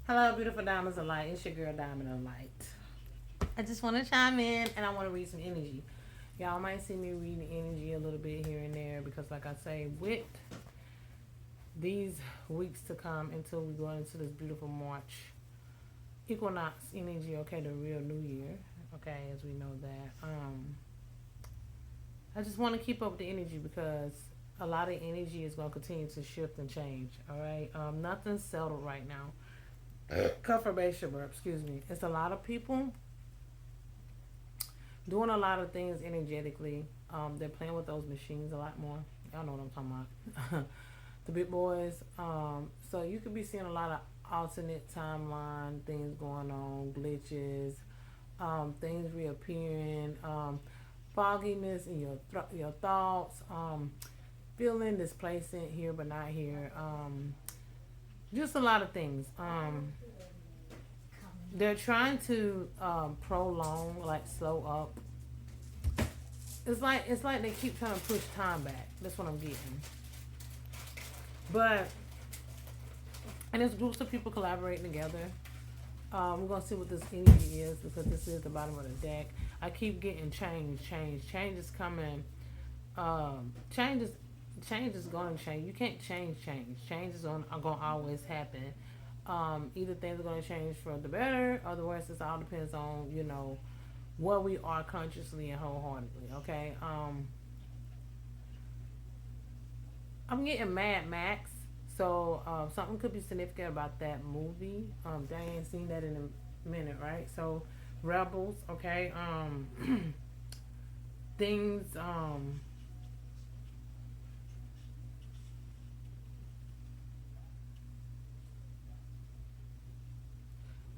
Hello, beautiful diamonds of light. It's your girl, Diamond of Light. I just want to chime in and I want to read some energy. Y'all might see me reading energy a little bit here and there because, like I say, with these weeks to come until we go into this beautiful March equinox energy, okay, the real new year, okay, as we know that. I just want to keep up with the energy because a lot of energy is going to continue to shift and change, all right? Nothing's settled right now. Confirmation burp, excuse me. It's a lot of people doing a lot of things energetically. They're playing with those machines a lot more. Y'all know what I'm talking about. The big boys. So you could be seeing a lot of alternate timeline things going on, glitches, things reappearing, fogginess in your thoughts, feeling displacement here but not here. Just a lot of things. They're trying to prolong, like slow up. It's like they keep trying to push time back. That's what I'm getting. But and it's groups of people collaborating together. We're gonna see what this energy is because this is the bottom of the deck. I keep getting change is coming. Change is going to change. You can't change. Change is going to always happen. Either things are going to change for the better, otherwise it all depends on where we are consciously and wholeheartedly. Okay. I'm getting Mad Max, so something could be significant about that movie. They ain't seen that in a minute, right? So Rebels, okay. Things.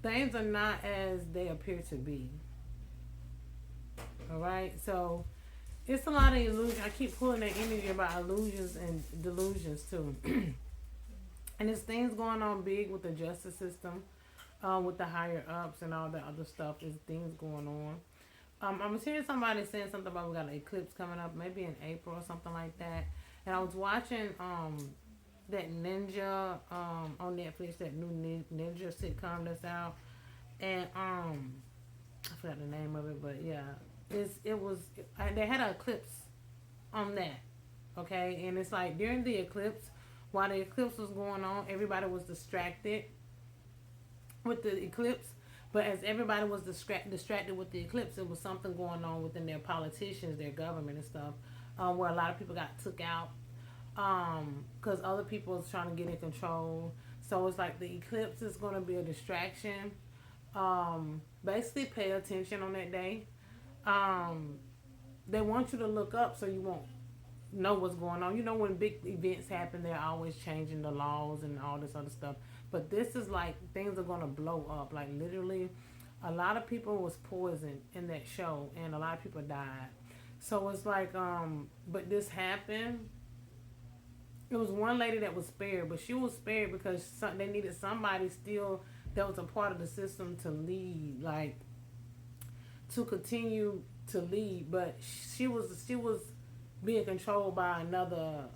Things are not as they appear to be. All right, so it's a lot of illusion. I keep pulling that energy about illusions and delusions too, and there's things going on big with the justice system, with the higher ups and all that other stuff. There's things going on. I was hearing somebody saying something about we got an eclipse coming up, maybe in April or something like that. And I was watching that Ninja on Netflix, that new Ninja sitcom that's out, and I forgot the name of it, but yeah, they had an eclipse on that, okay, and it's like during the eclipse, while the eclipse was going on, everybody was distracted with the eclipse. But as everybody was distracted with the eclipse, it was something going on within their politicians, their government and stuff, where a lot of people got took out because other people was trying to get in control. So it's like the eclipse is going to be a distraction. Basically, pay attention on that day. Um, they want you to look up so you won't know what's going on. You know, when big events happen, they're always changing the laws and all this other stuff. But this is like things are gonna blow up. Like literally, a lot of people was poisoned in that show, and a lot of people died. So it's like, but this happened. It was one lady that was spared, but she was spared because they needed somebody still that was a part of the system to lead, like to continue to lead. But she was being controlled by another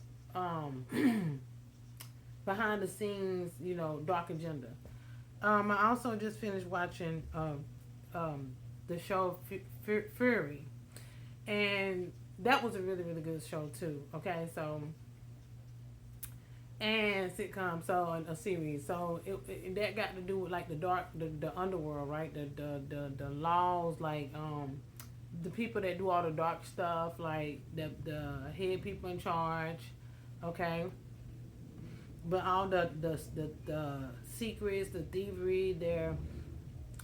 behind the scenes, dark agenda. I also just finished watching the show Fury, and that was a really really good show too. Okay, so and sitcom, so a series, so that got to do with like the underworld, right? The laws, like the people that do all the dark stuff, like the head people in charge, okay, but all the secrets, the thievery, their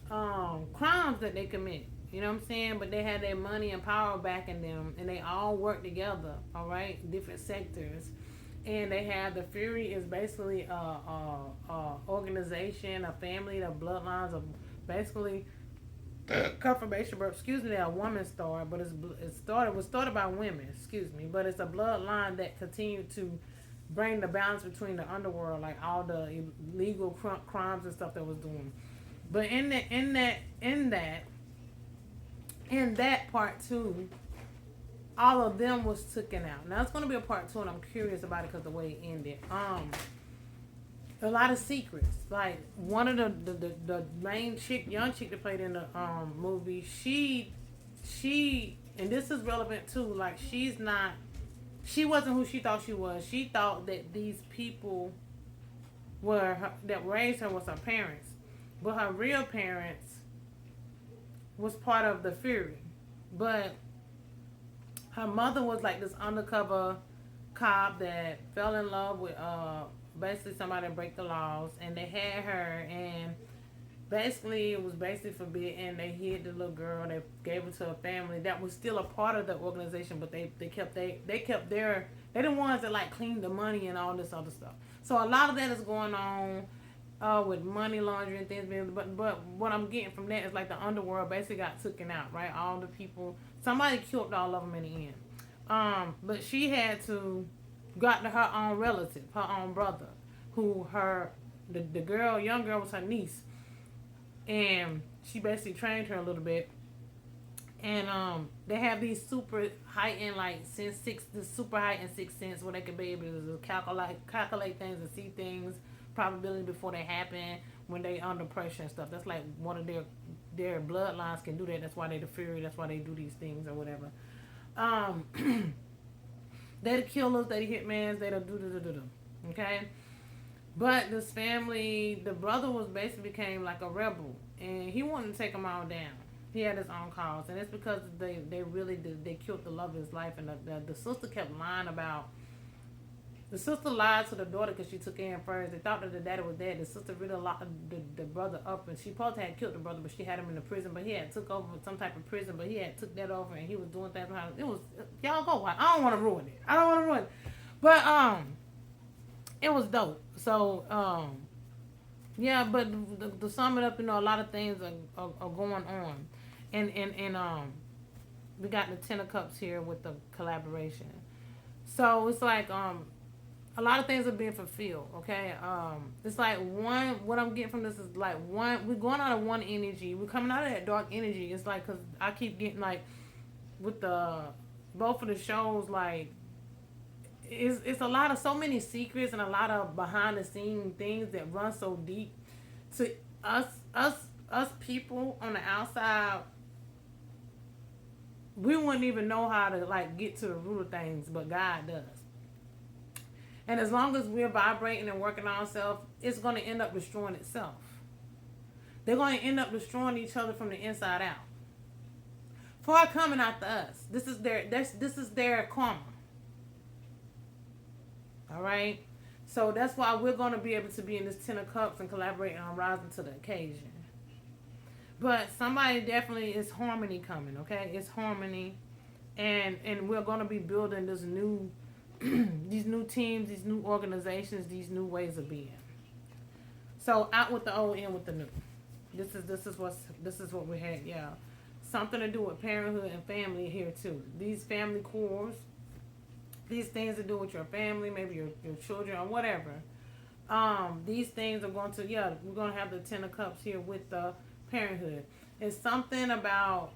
crimes that they commit. You know what I'm saying? But they had their money and power backing them, and they all work together. All right, different sectors, and they have the Fury is basically a organization, a family, the bloodlines of basically confirmation birth. Excuse me, they're a woman star, but it was started by women. Excuse me, but it's a bloodline that continued to bring the balance between the underworld, like all the illegal crimes and stuff that was doing. But in that part two, all of them was taken out. Now it's gonna be a part two, and I'm curious about it because the way it ended. a lot of secrets. Like one of the main chick, young chick that played in the movie, she and this is relevant too. Like she wasn't who she thought she was. She thought that these people were her, that raised her was her parents, but her real parents was part of the Fury. But her mother was like this undercover cop that fell in love with basically somebody that break the laws, and they had her, and basically it was basically forbidden. They hid the little girl. They gave her to a family that was still a part of the organization, but they kept their they the ones that like cleaned the money and all this other stuff. So a lot of that is going on with money laundering and things. But what I'm getting from that is like the underworld basically got taken out, right? All the people, somebody killed all of them in the end. But she had to got to her own relative, her own brother, who the girl, young girl was her niece, and she basically trained her a little bit. And they have these super heightened like the super heightened sixth sense where they can be able to calculate things and see things probability before they happen when they under pressure and stuff. That's like one of their bloodlines can do that. That's why they the Fury. That's why they do these things or whatever. They the killers. They the hitmans. They the do. Okay. But this family, the brother was basically became like a rebel, and he wanted to take them all down. He had his own cause, and it's because they really did, they killed the love of his life, and the sister kept lying about. The sister lied to the daughter because she took in first. They thought that the daddy was dead. The sister really locked the brother up, and she probably had killed the brother, but she had him in the prison. But he had took over some type of prison, but he had took that over, and he was doing things. It was y'all go watch. I don't want to ruin it. I don't want to ruin it, but it was dope. So yeah, but to sum it up, you know, a lot of things are going on. And we got the Ten of Cups here with the collaboration. So it's like a lot of things are being fulfilled. Okay, it's like what I'm getting from this is like we're going out of one energy. We're coming out of that dark energy. It's like because I keep getting like with the both of the shows like it's a lot of so many secrets and a lot of behind the scene things that run so deep to us people on the outside. We wouldn't even know how to like get to the root of things, but God does. And as long as we're vibrating and working on ourselves, it's going to end up destroying itself. They're going to end up destroying each other from the inside out. For coming after us, this is their karma. All right. So that's why we're going to be able to be in this Ten of Cups and collaborate on rising to the occasion. But somebody definitely is harmony coming, okay? It's harmony. And we're going to be building this new, these new teams, these new organizations, these new ways of being. So out with the old, in with the new. This is what we had, yeah. Something to do with parenthood and family here too. These family cores, these things to do with your family, maybe your children or whatever. These things are going to, yeah, we're going to have the Ten of Cups here with the parenthood. It's something about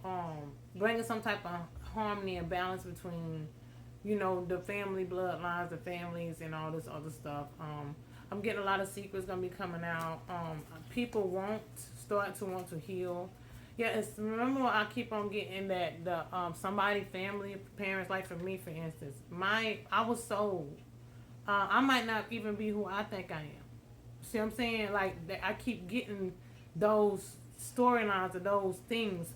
bringing some type of harmony and balance between, you know, the family bloodlines, the families, and all this other stuff. I'm getting a lot of secrets going to be coming out. People want to heal. Yeah, it's remember I keep on getting that the somebody family parents, like for me for instance, I was sold. I might not even be who I think I am. See what I'm saying? Like I keep getting those storylines of those things.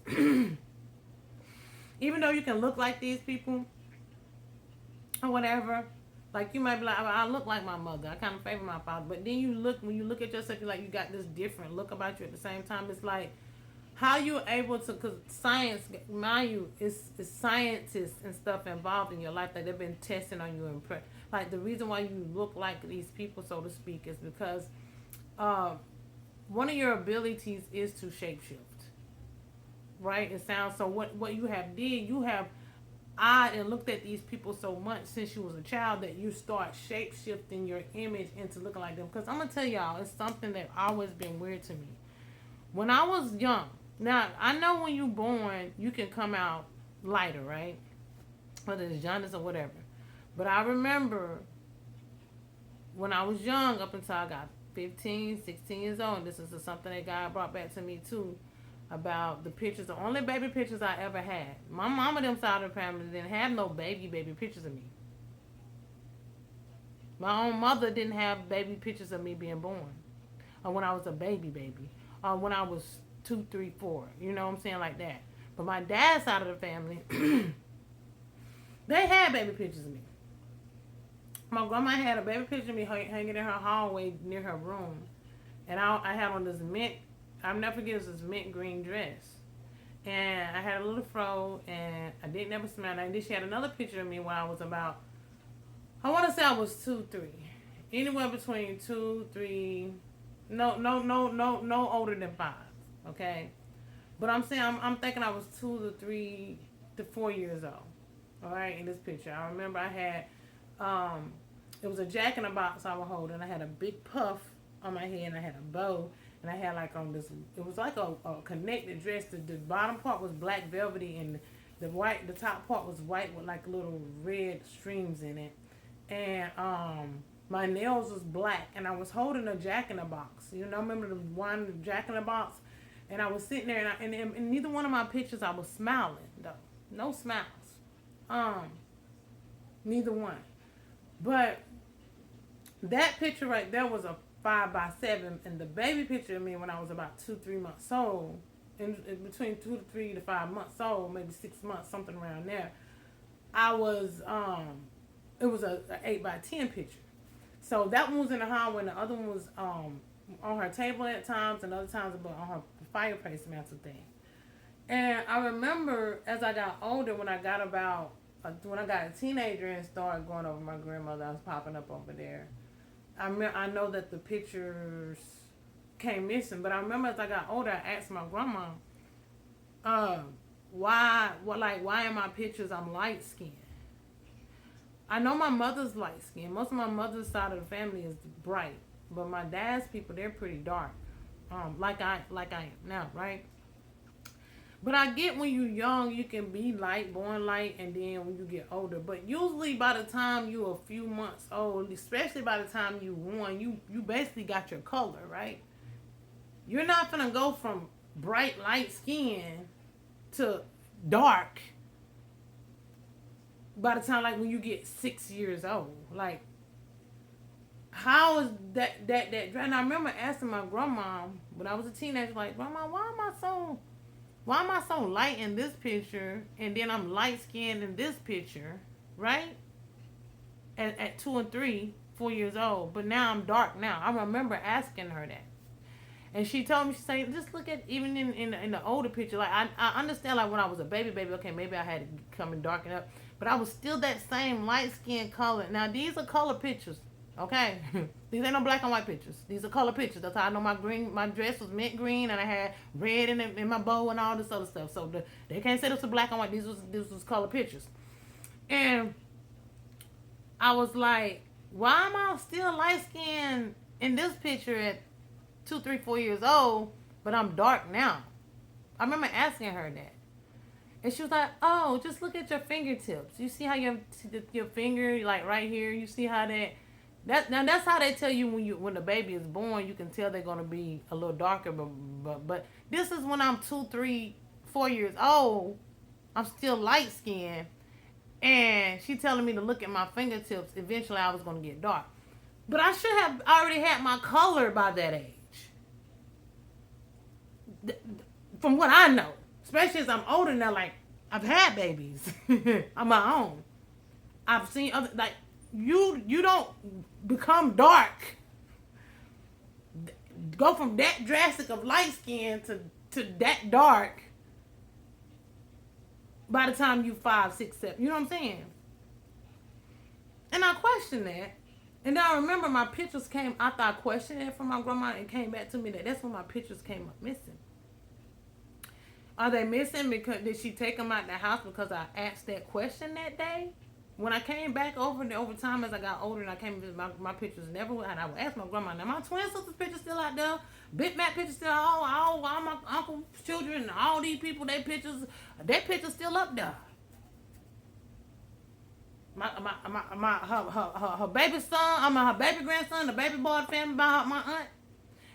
Even though you can look like these people or whatever, like you might be like, I look like my mother. I kind of favor my father. But then when you look at yourself, you're like, you got this different look about you at the same time. It's like how you're able to, because science, mind you, it's scientists and stuff involved in your life that they've been testing on you and like the reason why you look like these people, so to speak, is because one of your abilities is to shapeshift, right? It sounds so. What you have did, you have eyed and looked at these people so much since you was a child that you start shapeshifting your image into looking like them. Because I'm gonna tell y'all, it's something that always been weird to me. When I was young, now I know when you born, you can come out lighter, right? Whether it's jaundice or whatever. But I remember when I was young, up until I got 15, 16 years old. This is something that God brought back to me too, about the pictures. The only baby pictures I ever had. My mama, them side of the family, didn't have no baby pictures of me. My own mother didn't have baby pictures of me being born, or when I was a baby, or when I was 2, 3, 4. You know what I'm saying, like that. But my dad's side of the family, they had baby pictures of me. My grandma had a baby picture of me hanging in her hallway near her room, and I had on this mint. I'll never forget, this mint green dress, and I had a little fro, and I didn't ever smile. And then she had another picture of me when I was about, I want to say I was 2, 3, anywhere between 2, 3, no older than 5. Okay, but I'm saying I'm thinking I was 2 to 3 to 4 years old. All right, in this picture, I remember I had it was a jack in a box I was holding. I had a big puff on my head, and I had a bow, and I had like on this. It was like a connected dress. The bottom part was black velvety, and the top part was white with like little red streams in it, and my nails was black, and I was holding a jack in a box. You know, remember the one jack in a box? And I was sitting there, and in neither one of my pictures I was smiling though. No smiles. Neither one. But that picture right there was a 5x7, and the baby picture of me when I was about 2, 3 months old, in between 2 to 3 to 5 months old, maybe 6 months, something around there. I was it was a 8x10 picture. So that one was in the hallway, and the other one was on her table at times, and other times on her fireplace mantle thing. And I remember as I got older, when I got a teenager and started going over my grandmother, I was popping up over there. I know that the pictures came missing, but I remember as I got older, I asked my grandma, why in my pictures I'm light skinned? I know my mother's light skinned. Most of my mother's side of the family is bright, but my dad's people, they're pretty dark, like I am now, right? But I get when you're young, you can be light, born light, and then when you get older. But usually by the time you're a few months old, especially by the time you 1, you basically got your color, right? You're not going to go from bright, light skin to dark by the time, like, when you get 6 years old. Like, how is that? And I remember asking my grandma when I was a teenager, like, Grandma, why am I so light in this picture, and then I'm light skinned in this picture, right? At 2 and 3, 4 years old, but now I'm dark now. I remember asking her that, and she told me, she said, just look at even in the older picture. Like I understand, like when I was a baby, okay, maybe I had to come and darken up, but I was still that same light skin color. Now these are color pictures. Okay, these ain't no black and white pictures. These are color pictures. That's how I know my dress was mint green, and I had red in my bow and all this other stuff. So they can't say this was black and white. These was color pictures. And I was like, why am I still light skinned in this picture at 2, 3, 4 years old, but I'm dark now? I remember asking her that. And she was like, oh, just look at your fingertips. You see how your finger, like right here, you see how that's how they tell you when the baby is born. You can tell they're gonna be a little darker, but this is when I'm 2, 3, 4 years old. I'm still light skinned, and she telling me to look at my fingertips. Eventually, I was gonna get dark, but I should have already had my color by that age. From what I know, especially as I'm older now, like I've had babies on my own. I've seen other like. You don't become dark. Go from that drastic of light skin to that dark by the time you 5, 6, 7. You know what I'm saying? And I questioned that. And then I remember my pictures came after I questioned it from my grandma, and came back to me that's when my pictures came up missing. Are they missing because did she take them out the house because I asked that question that day? When I came back over time as I got older, and I came to my pictures never, and I would ask my grandma, now my twin sister's picture still out there, Big Mac picture still, all my uncle's children, and all these people, their pictures still up there. her baby son, her baby grandson, the baby boy family by my aunt.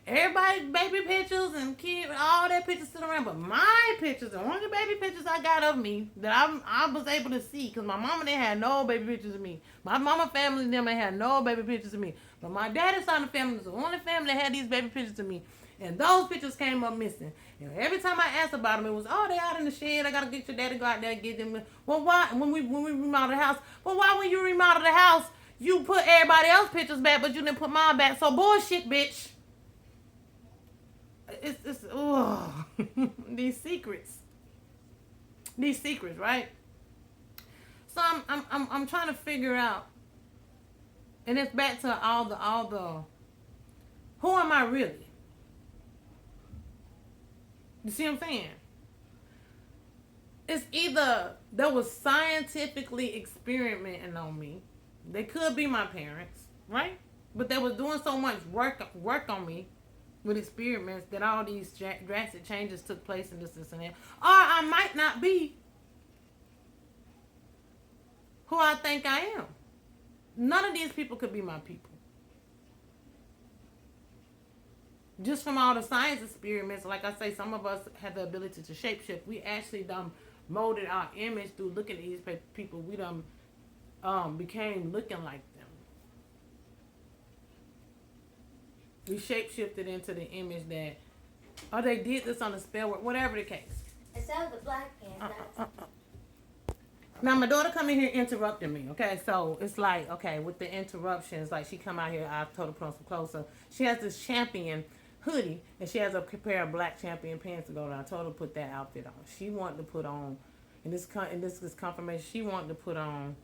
Everybody baby pictures and kid, all their pictures still around, but my pictures, the only baby pictures I got of me that I was able to see, because my mama didn't have no baby pictures of me. My mama family them ain't had no baby pictures of me, but my daddy's side of the family was the only family that had these baby pictures of me, and those pictures came up missing. And every time I asked about them, it was, oh, they out in the shed. I gotta get your daddy, go out there and get them. Well, why when we remodel the house? Well, why when you remodel the house you put everybody else's pictures back, but you didn't put mine back? So bullshit, bitch. It's these secrets, right? So I'm trying to figure out, and it's back to all the who am I really? You see what I'm saying? It's either they was scientifically experimenting on me. They could be my parents, right? But they was doing so much work on me with experiments that all these drastic changes took place in this and that. Or I might not be who I think I am. None of these people could be my people. Just from all the science experiments, like I say, some of us have the ability to shapeshift. We actually done molded our image through looking at these people. We done became looking like them. We shapeshifted into the image that, or they did this on a spell work, whatever the case. Instead of the Black Panther. Now my daughter come in here interrupting me, okay? So it's like, okay, with the interruptions, like she come out here, I told her to put on some clothes. So she has this champion hoodie, and she has a pair of black champion pants to go on. I told her to put that outfit on. She wanted to put on, and this is confirmation, she wanted to put on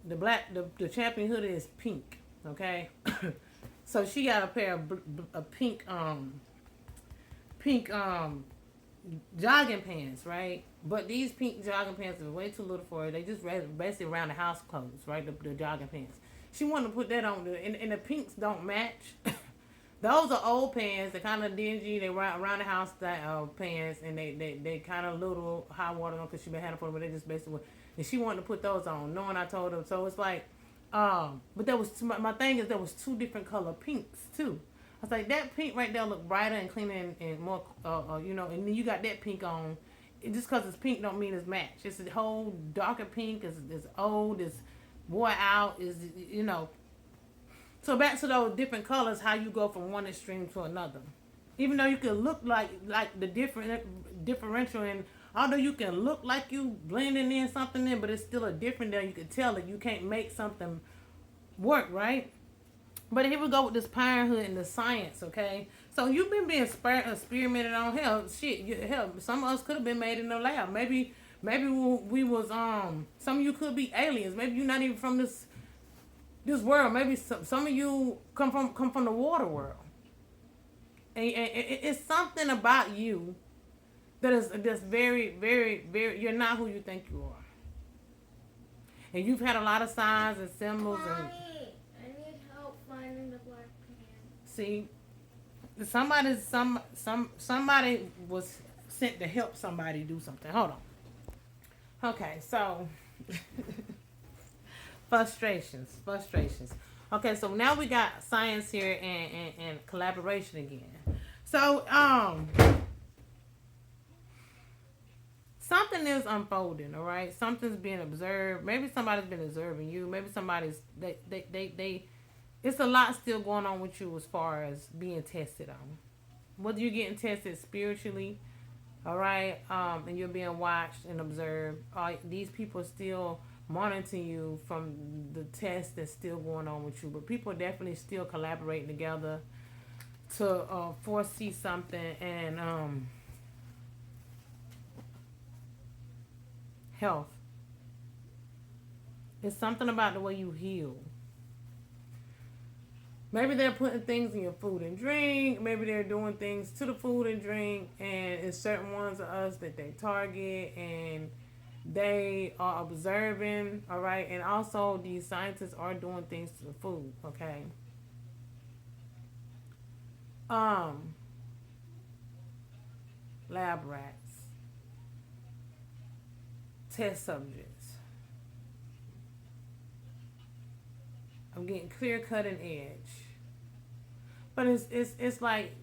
the champion hoodie is pink, okay? So she got a pair of pink jogging pants, right? But these pink jogging pants are way too little for her. They just basically around the house clothes, right? The jogging pants. She wanted to put that on, and the pinks don't match. Those are old pants. They're kind of dingy. They around the house style pants, and they kind of little high water on because she been having for them. But they just basically, and she wanted to put those on, knowing I told her. So it's like, but there was my thing is there was two different color pinks too. I was like, that pink right there look brighter and cleaner and more, and then you got that pink on. Just because it's pink don't mean it's match. It's a whole darker pink. It's old. It's wore out. So back to those different colors, how you go from one extreme to another. Even though you can look like the differential, and although you can look like you blending in something in, but it's still a different there. You can tell that you can't make something work, right? But here we go with this parenthood and the science, okay? So you've been being experimented on. Hell, some of us could have been made in the lab. Maybe we was some of you could be aliens. Maybe you're not even from this world. Maybe some of you come from the water world. And it's something about you that is just very, very, very. You're not who you think you are. And you've had a lot of signs and symbols. Mommy, I need help finding the Black Panther. See, somebody was sent to help somebody do something. Hold on. Okay, so frustrations. Okay, so now we got science here and collaboration again. So something is unfolding, all right? Something's being observed. Maybe somebody's been observing you. Maybe somebody's they it's a lot still going on with you as far as being tested on. Whether you're getting tested spiritually, all right, and you're being watched and observed. These people are still monitoring you from the test that's still going on with you. But people are definitely still collaborating together to foresee something and health. It's something about the way you heal. Maybe they're putting things in your food and drink. Maybe they're doing things to the food and drink. And it's certain ones of us that they target and they are observing, all right? And also these scientists are doing things to the food, okay? Lab rats, test subjects, I'm getting clear cutting edge. But it's like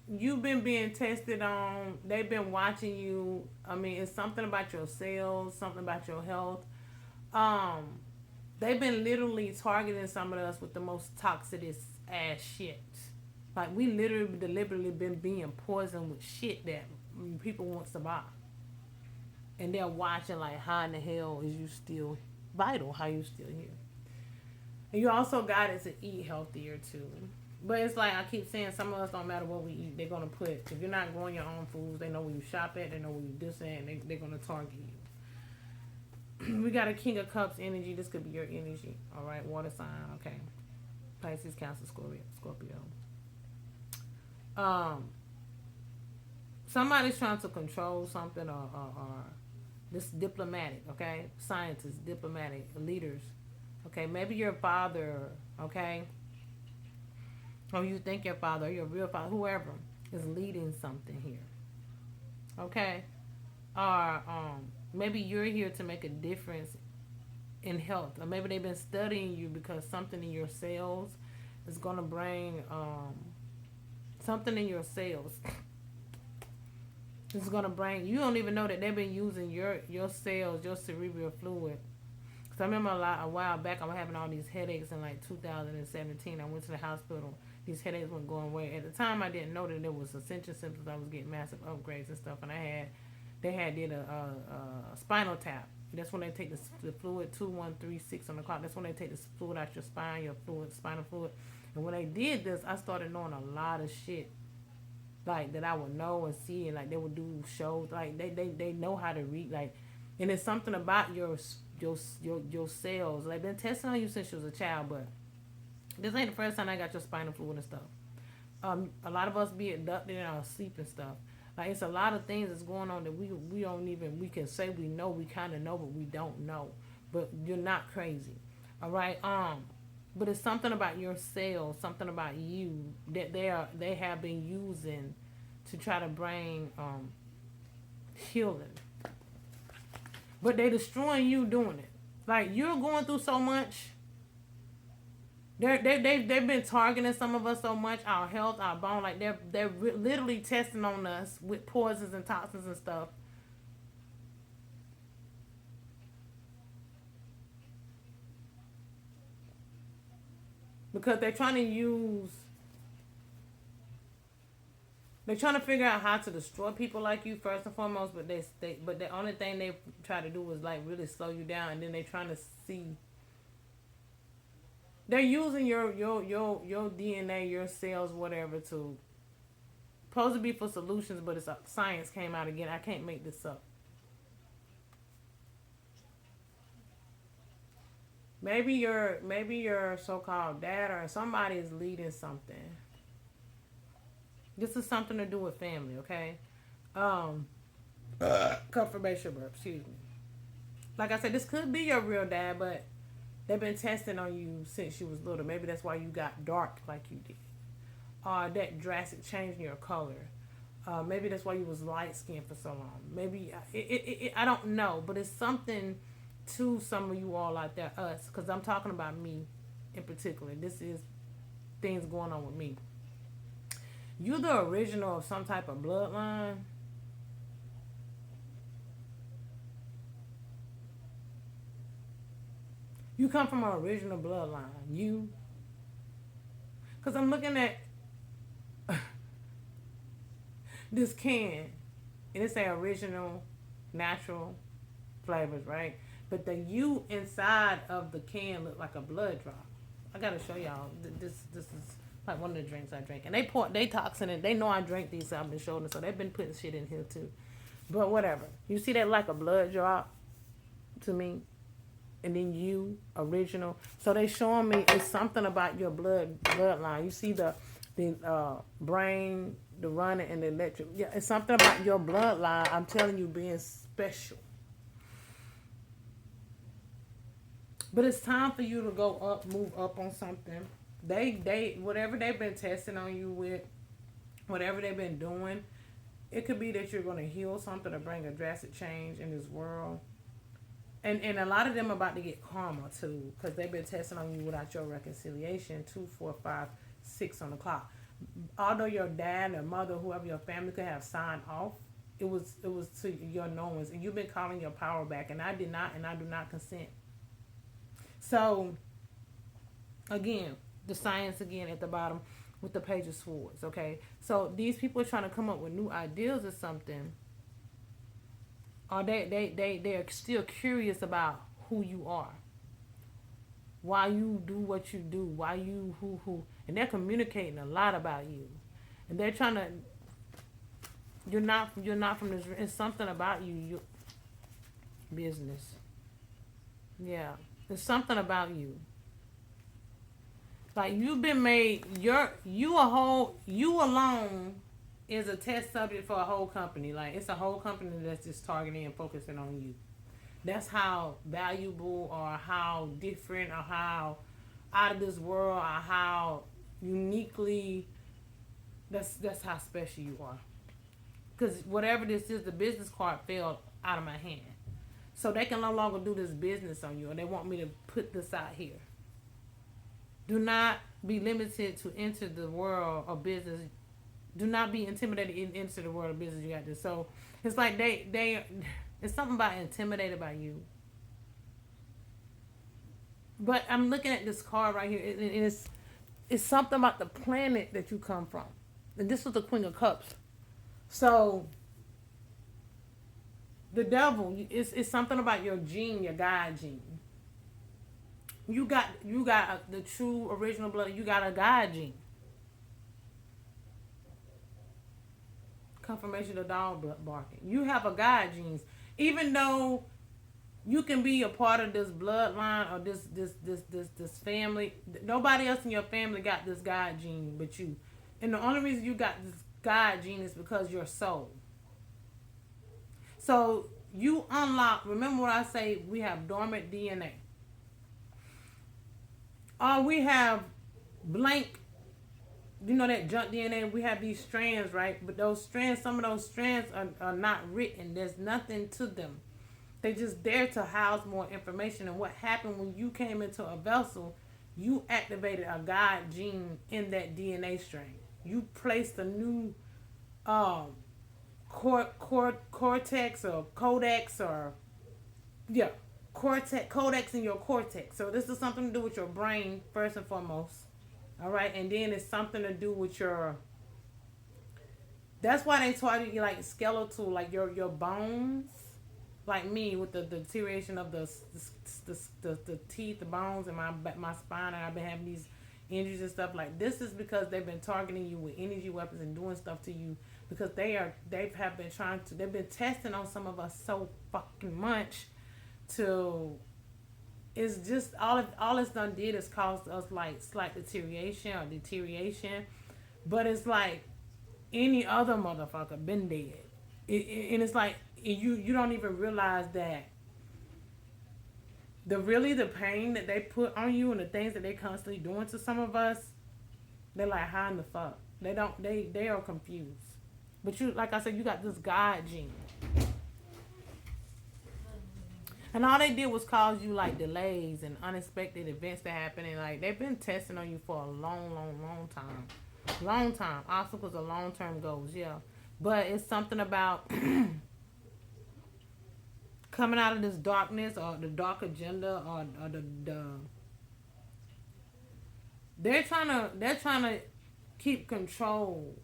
you've been being tested on. They've been watching you. I mean, it's something about your cells, something about your health. Um, they've been literally targeting some of us with the most toxic ass shit. Like we literally deliberately been being poisoned with shit that people want to buy, and they're watching like how in the hell is you still vital? How you still here? And you also got it to eat healthier too. But it's like I keep saying, some of us don't matter what we eat. They're gonna put if you're not growing your own foods, they know where you shop at, they know where you this at, and they're gonna target you. We got a King of Cups energy. This could be your energy. All right, water sign. Okay, Pisces, Cancer, Scorpio. Um, somebody's trying to control something or this diplomatic. Okay, scientists, diplomatic leaders. Okay, maybe your father. Okay, or you think your father, or your real father, whoever is leading something here. Okay, or maybe you're here to make a difference in health, or maybe they've been studying you because something in your cells is gonna bring something in your cells is gonna bring. You don't even know that they've been using your cells, your cerebral fluid. Cause I remember a while back, I was having all these headaches in like 2017. I went to the hospital. These headaches weren't going away. At the time, I didn't know that there was ascension symptoms. I was getting massive upgrades and stuff, and they had did a spinal tap. That's when they take the fluid 2136 on the clock. That's when they take the fluid out your spine, your spinal fluid. And when they did this, I started knowing a lot of shit, like that I would know and see, and like they would do shows, like they know how to read, like, and it's something about your cells. They've been testing on you since you was a child, but this ain't the first time I got your spinal fluid and stuff. A lot of us be abducted in our sleep and stuff. Like it's a lot of things that's going on that we don't even, we can say we know, we kind of know, but we don't know. But you're not crazy, all right. But it's something about your cells, something about you that they have been using to try to bring healing. But they destroying you doing it. Like you're going through so much. They've been targeting some of us so much, our health, our bone. Like they're literally testing on us with poisons and toxins and stuff. Because they're trying to figure out how to destroy people like you first and foremost. But but the only thing they try to do is like really slow you down, and then they're trying to see. They're using your DNA, your cells, whatever, to supposed to be for solutions, but it's science came out again. I can't make this up. Maybe your so-called dad or somebody is leading something. This is something to do with family, okay? Um, confirmation burp. Excuse me. Like I said, this could be your real dad, but they've been testing on you since you was little. Maybe that's why you got dark like you did. That drastic change in your color. Maybe that's why you was light skinned for so long. Maybe I don't know, but it's something to some of you all out there, us, because I'm talking about me in particular. This is things going on with me. You're the original of some type of bloodline. You come from an original bloodline. Because I'm looking at this can, and it's a original natural flavors, right? But the you inside of the can look like a blood drop. I gotta show y'all. This is like one of the drinks I drink, and they toxin it. They know I drink these, so I've been showing them, so they've been putting shit in here too. But whatever. You see that like a blood drop to me, and then you original. So they showing me it's something about your bloodline. You see the brain, the running, and the electric. Yeah, it's something about your bloodline. I'm telling you, being special. But it's time for you to go up, move up on something. They whatever they've been testing on you with, whatever they've been doing, it could be that you're going to heal something or bring a drastic change in this world. And a lot of them are about to get karma too, because they've been testing on you without your reconciliation. 2, 4, 5, 6 on the clock. Although your dad or mother, whoever your family could have signed off, it was to your knowings, and you've been calling your power back, and I did not, and I do not consent. So again, the science again at the bottom with the page of swords. Okay, so these people are trying to come up with new ideas or something, or they're still curious about who you are, why you do what you do, why you who, and they're communicating a lot about you, and they're trying to. You're not from this. It's something about you. Your business. Yeah, it's something about you. Like you've been made. You alone is a test subject for a whole company. Like it's a whole company that's just targeting and focusing on you. That's how valuable or how different or how out of this world or how uniquely. That's how special you are. Because whatever this is, the business card fell out of my hand. So they can no longer do this business on you, and they want me to put this out here. Do not be limited to enter the world of business. Do not be intimidated in enter the world of business. You got this. So it's like it's something about intimidated by you. But I'm looking at this card right here, and it's something about the planet that you come from. And this was the Queen of Cups. So the devil, it's something about your gene, your God gene. You got the true original blood. You got a God gene. Confirmation of dog barking. You have a God genes, even though you can be a part of this bloodline or this family. Nobody else in your family got this God gene but you, and the only reason you got this God gene is because your soul. So you unlock. Remember what I say? We have dormant DNA. Or we have blank. You know that junk DNA. We have these strands, right? But those strands, some of those strands are not written. There's nothing to them. They just there to house more information. And what happened when you came into a vessel? You activated a God gene in that DNA strain. You placed a new cortex or codex or codex in your cortex. So this is something to do with your brain first and foremost. All right, and then it's something to do with your. That's why they taught you like skeletal, like your bones, like me with the deterioration of the teeth, the bones, and my spine, and I've been having these injuries and stuff. Like this is because they've been targeting you with energy weapons and doing stuff to you because they've been testing on some of us so fucking much to. It's just all it's done did is cause us like slight deterioration, but it's like any other motherfucker been dead, and it's like you don't even realize that the pain that they put on you and the things that they constantly doing to some of us, they're like high in the fuck. They are confused, but you like I said, you got this God gene. And all they did was cause you like delays and unexpected events that happen. And like they've been testing on you for a long time. Long time. Obstacles are long-term goals, yeah. But it's something about coming out of this darkness or the dark agenda or the they're trying to keep control.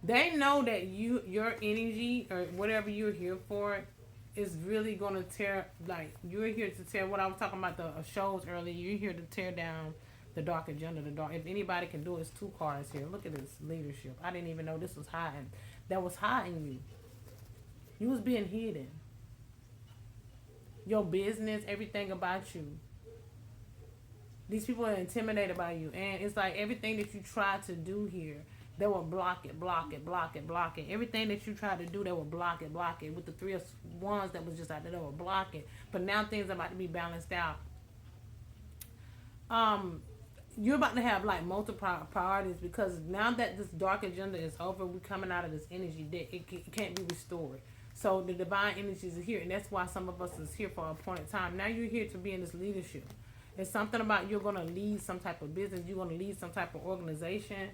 They know that your energy or whatever you're here for is really gonna tear. Like you're here to tear. What I was talking about the shows earlier. You're here to tear down the dark agenda. The dark. If anybody can do it, it's 2 cards here. Look at this leadership. I didn't even know this was hiding. That was hiding you. You was being hidden. Your business, everything about you. These people are intimidated by you, and it's like everything that you try to do here. They will block it. Everything that you try to do, they will block it. With the 3 of Wands that was just out there, they will block it. But now things are about to be balanced out. You're about to have like multiple priorities because now that this dark agenda is over, we're coming out of this energy that it can't be restored. So the divine energies are here, and that's why some of us is here for a appointed time. Now you're here to be in this leadership. It's something about you're gonna lead some type of business. You're gonna lead some type of organization,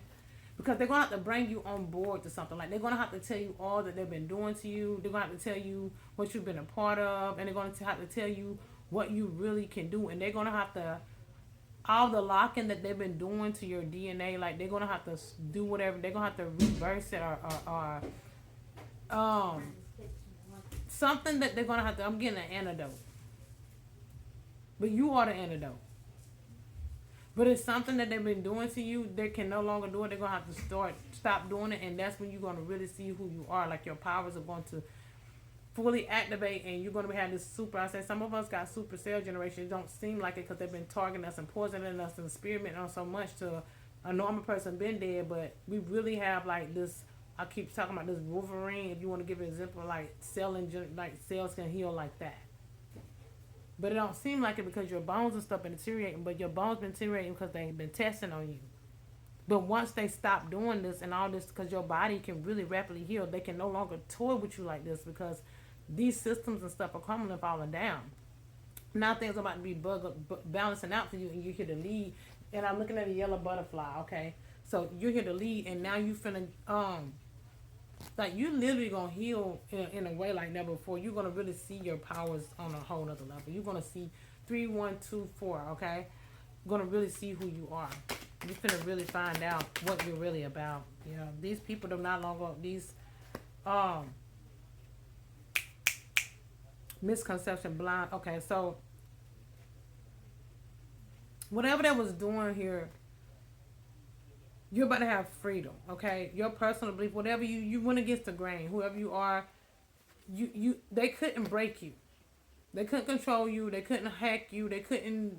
because they're gonna have to bring you on board to something. Like they're gonna have to tell you all that they've been doing to you. They're gonna have to tell you what you've been a part of, and they're gonna have to tell you what you really can do. And they're gonna have to all the locking that they've been doing to your DNA. Like they're gonna have to do whatever. They're gonna have to reverse it or something that they're gonna have to. I'm getting an antidote, but you are the antidote. But it's something that they've been doing to you. They can no longer do it. They're gonna have to stop doing it, and that's when you're gonna really see who you are. Like your powers are going to fully activate, and you're gonna have this super. I said some of us got super cell generation. It don't seem like it because they've been targeting us and poisoning us and experimenting on so much to a normal person been dead. But we really have like this. I keep talking about this Wolverine. If you want to give an example, like like cells can heal like that. But it don't seem like it because your bones and stuff been deteriorating. But your bones been deteriorating because they've been testing on you. But once they stop doing this and all this, because your body can really rapidly heal, they can no longer toy with you like this because these systems and stuff are coming and falling down. Now things are about to be balancing out for you, and you're here to lead. And I'm looking at a yellow butterfly. Okay, so you're here to lead, and now you finna like you literally gonna heal in a way like never before. You're gonna really see your powers on a whole other level. You're gonna see 3, 1, 2, 4. Okay, you're gonna really see who you are. You're gonna really find out what you're really about. You know, these people are not longer these misconception blind. Okay, so whatever that was doing here, you're about to have freedom. Okay, your personal belief, whatever you went against the grain, whoever you are, they couldn't break you. They couldn't control you. They couldn't hack you. They couldn't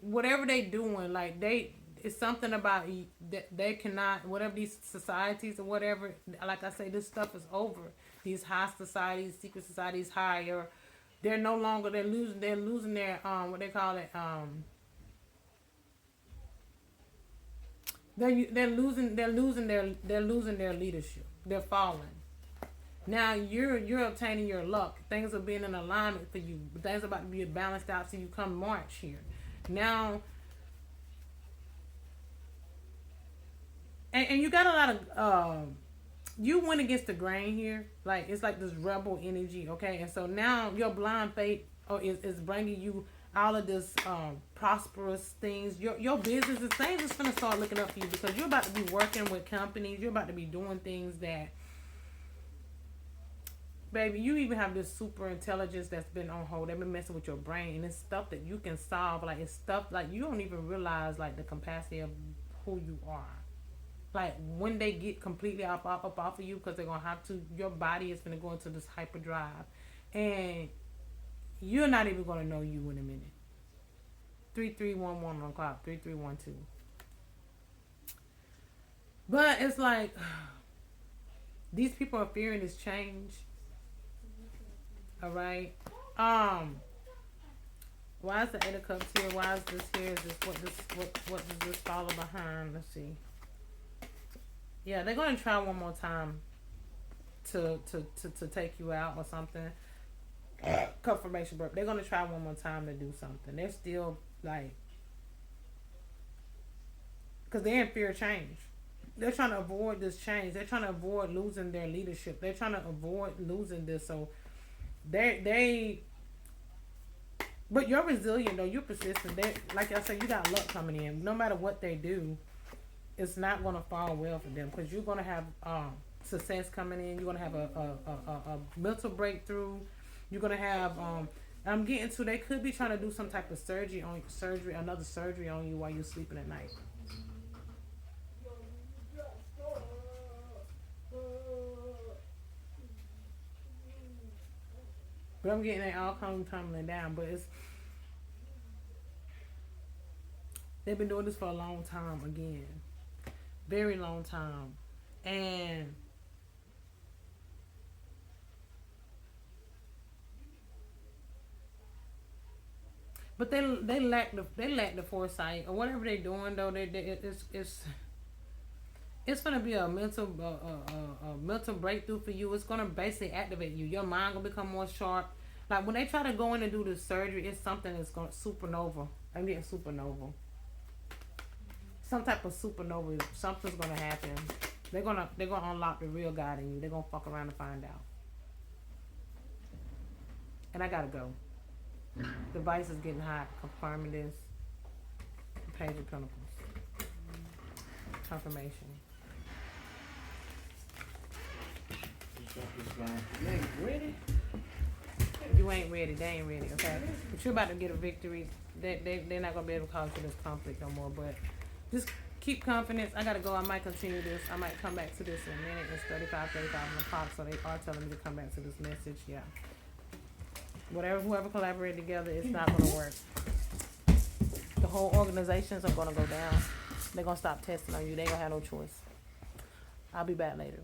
whatever they doing. Like it's something about that they cannot. Whatever these societies or whatever. Like I say, this stuff is over. These high societies, secret societies, higher. They're no longer. They're losing their what they call it they're losing their leadership. They're falling. Now you're obtaining your luck. Things are being in alignment for you. Things are about to be balanced out so you come March here. Now and you got a lot of you went against the grain here. Like it's like this rebel energy, okay? And so now your blind faith is bringing you all of this prosperous things. Your business is things is gonna start looking up for you because you're about to be working with companies. You're about to be doing things that, baby, you even have this super intelligence that's been on hold. They've been messing with your brain, and it's stuff that you can solve. Like it's stuff like you don't even realize like the capacity of who you are. Like when they get completely up off of you, because they're gonna have to. Your body is gonna go into this hyperdrive, and you're not even gonna know you in a minute. 3311 on clock. 3312. But it's like these people are fearing this change. All right. Why is the 8 of Cups here? Why is this here? Is this what does this follow behind? Let's see. Yeah, they're gonna try one more time to take you out or something. Confirmation, bro. They're gonna try one more time to do something. They're still like, because they're in fear of change. They're trying to avoid this change. They're trying to avoid losing their leadership. They're trying to avoid losing this. So but you're resilient though. You're persistent. Like I said, you got luck coming in. No matter what they do, it's not gonna fall well for them because you're gonna have success coming in. You're gonna have a mental breakthrough. You're gonna have I'm getting to. They could be trying to do some type of another surgery on you while you're sleeping at night. But I'm getting it all tumbling down. But they've been doing this for a long time again. Very long time. And but they lack the foresight or whatever they're doing though. It's gonna be a mental breakthrough for you. It's gonna basically activate you. Your mind gonna become more sharp. Like when they try to go in and do the surgery, it's something that's gonna supernova. I'm getting supernova. Some type of supernova. Something's gonna happen. They're gonna unlock the real God in you. They're gonna fuck around and find out. And I gotta go. The vice is getting hot. Confirming this. Page of Pentacles. Confirmation. You ain't ready? You ain't ready. They ain't ready. Okay. But you're about to get a victory. They're not gonna be able to cause you this conflict no more. But just keep confidence. I gotta go. I might continue this. I might come back to this in a minute. It's 35 on the clock, so they are telling me to come back to this message. Yeah. Whoever collaborated together, it's not gonna work. The whole organizations are gonna go down. They're gonna stop testing on you. They ain't gonna have no choice. I'll be back later.